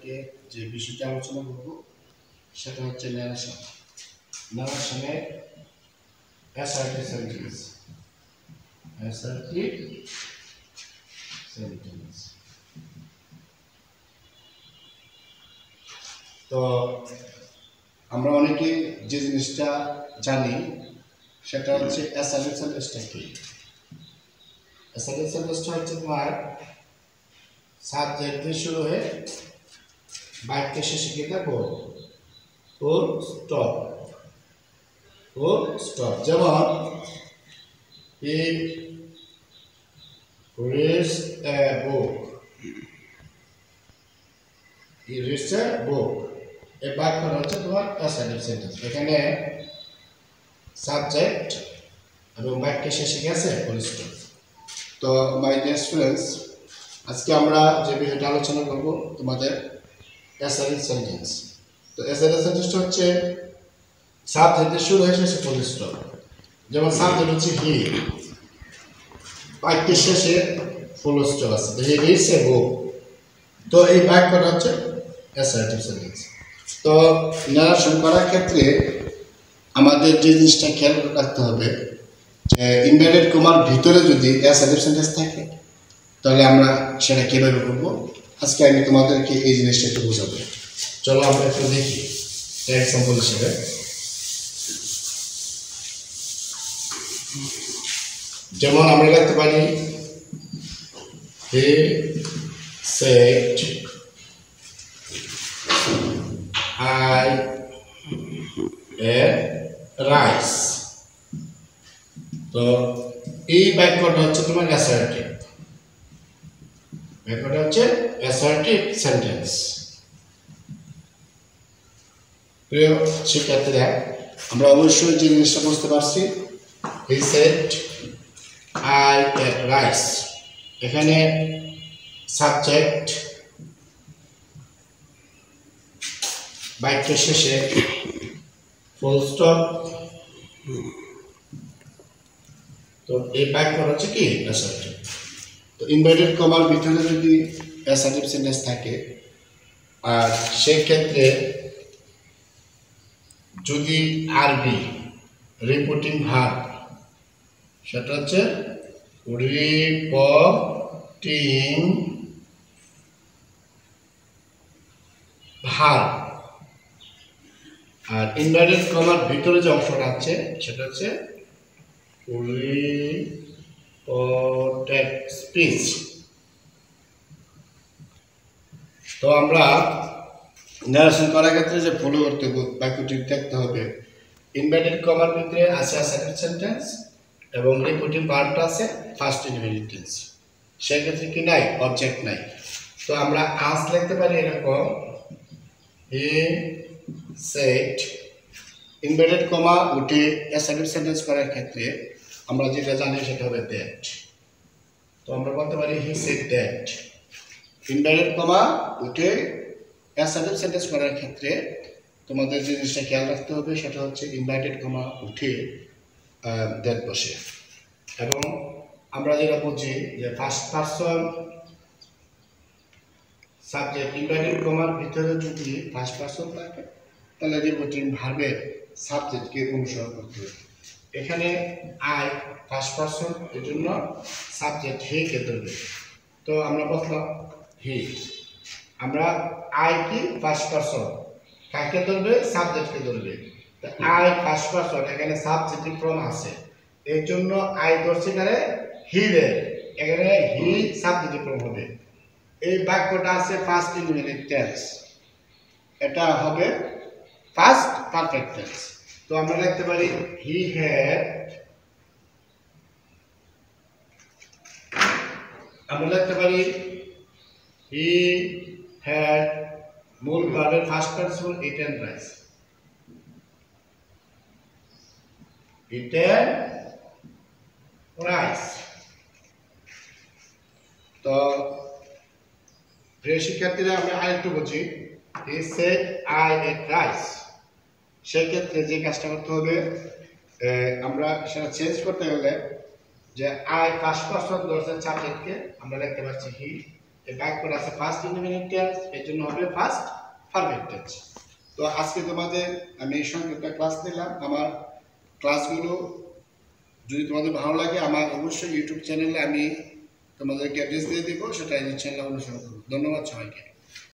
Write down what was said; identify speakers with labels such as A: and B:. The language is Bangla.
A: তোমাদেরকে যে বিষয়টা আলোচনা করব সেটা হচ্ছে ন্যারেশন। ন্যারেশনে অ্যাসার্টিভ সেন্টেন্স। Assertive sentence. তো আমরা অনেকে যে জিনিসটা জানি সেটা হচ্ছে অ্যাসার্টিভ সেন্টেন্সটা কি। অ্যাসার্টিভ সেন্টেন্সটা হচ্ছে তোমার সাবজেক্ট দিয়ে শুরু হয়ে বাক্যের শেষে গিয়ে থাকবো ও স্টপ। ও স্টপ। যেমন হি reads a book. He reads a book. এই বাক্যটা হচ্ছে তোমার অ্যাসার্টিভ সেন্টেন্স। এখানে সাবজেক্ট এবং বাক্যের শেষে গেছে ফুল স্টপ। তো মাই ডিয়ার স্টুডেন্টস, আজকে আমরা যে বিষয়টা আলোচনা করব তোমাদের অ্যাসার্টিভ সেন্টেন্স। তো অ্যাসার্টিভ সেন্টেন্সটা হচ্ছে সাবজেক্টের শুরু হয়ে শেষে ফুল স্টপ। যেমন সাবজেক্ট হচ্ছে হি, বাক্যের শেষে ফুল স্টপ আছে। হি রিডস এ বুক। তো এই বাক্যটা হচ্ছে অ্যাসার্টিভ সেন্টেন্স। তো ন্যারেশন করার ক্ষেত্রে আমাদের যে জিনিসটা খেয়াল রাখতে হবে যে ইনভার্টেড কমার ভিতরে যদি অ্যাসার্টিভ সেন্টেন্স থাকে তাহলে আমরা সেটা কীভাবে করবো, আজকে আমি তোমাদেরকে এই জিনিসটা একটু বোঝাবো। চলো আমরা একটু দেখি এক্সাম্পল হিসেবে। যেমন আমরা লিখতে পারি he said I a rice. তো এই বাক্যটা হচ্ছে তোমার অ্যাসার্টিভ। বাক্যটা হচ্ছে অ্যাসার্টিভ সেন্টেন্স। প্রিয় শিক্ষার্থীরা, আমরা অবশ্যই যে জিনিসটা বুঝতে পারছি, he said I ate rice. এখানে সাবজেক্ট বাক্যের শেষে ফুল স্টপ। তো এই বাক্যটা হচ্ছে কি অ্যাসার্টিভ। তো ইনভার্টেড কমার ভিতরে যদি অ্যাসার্টিভ সেন্টেন্স থাকে আর সেই ক্ষেত্রে যদি আরবি রিপোর্টিং ভার্ব, সেটা হচ্ছে রিপোর্টিং ভার্ব। আর ইনভার্টেড কমার ভিতরে যে অংশটা আছে সেটা হচ্ছে রিপোর্টেড স্পিচ। তো আমরা ন্যারেশন করার ক্ষেত্রে যে ফলো করতে হবে, বাক্যটি দেখতে হবে ইনভার্টেড কমার ভিতরে আছে অ্যাসার্টিভ সেন্টেন্স এবং রিপোর্টিং ভার্বটা আছে ফার্স্ট ইনডিফিনিট টেন্স। সেক্ষেত্রে কি নাই, অবজেক্ট নাই। তো আমরা আজ লিখতে পারি এরকম হি সেড, ইনভার্টেড কমা উঠে অ্যাসার্টিভ সেন্টেন্স করার ক্ষেত্রে আমরা যেটা জানি সেটা হবে দ্যাট। তো আমরা বলতে পারি he said that. Inverted comma উঠে অ্যাসার্টিভ সেন্টেন্স করার ক্ষেত্রে তোমাদের যে জিনিসটা খেয়াল রাখতে হবে সেটা হচ্ছে ইনভার্টেড কমা উঠে দ্যাট বসে। এবং আমরা যেটা বুঝি যে ফার্স্ট পারসন সাবজেক্ট ইনভার্টেড কমার ভিতরে যদি ফার্স্ট পারসন থাকে তাহলে রিপোর্টিং ভার্বের সাবজেক্টকে অনুসরণ করতে হবে। এখানে আই ফার্স্ট পারসন, এর জন্য সাবজেক্ট হি কে ধরবে। তো আমরা বললাম হি, আমরা আই কি ফার্স্ট পারসন, কাকে ধরবে, সাবজেক্টকে ধরবে। তো আই ফার্স্ট পারসন, এখানে সাবজেক্টিভ ফর্ম আছে, এর জন্য আই ধরছে এখানে হি রে, এখানে হি সাবজেক্টিভ ফর্ম হবে। এই বাক্যটা আছে ফার্স্ট ইনডিফিনিট টেন্স, এটা হবে ফার্স্ট পারফেক্ট টেন্স। তো আমরা লিখতে পারি হি হ্যাড, আমরা লিখতে পারি হি হ্যাড মূল ভার্বের first person eaten rice. Eaten rice. তো প্রিয় শিক্ষার্থীরা, আমরা আরেকটু বুঝি, he said I ate rice. সেক্ষেত্রে যে কাজটা করতে হবে, আমরা সেটা চেঞ্জ করতে গেলে যে আই ফার্স্ট পারসন ধরছে সাবজেক্টকে, আমরা লিখতে পারছি হি, এই বাক্যটা আছে ফার্স্ট ইনডিফিনিট টেন্স, এর জন্য হবে ফার্স্ট পারফেক্ট টেন্স। তো আজকে তোমাদের আমি এই সংক্ষিপ্ত ক্লাস দিলাম। আমার ক্লাসগুলো যদি তোমাদের ভালো লাগে আমার অবশ্যই ইউটিউব চ্যানেলে আমি তোমাদেরকে অ্যাড্রেস দিয়ে দেবো, সেটা এই চ্যানেলে অনুসরণ করবো। ধন্যবাদ সবাইকে।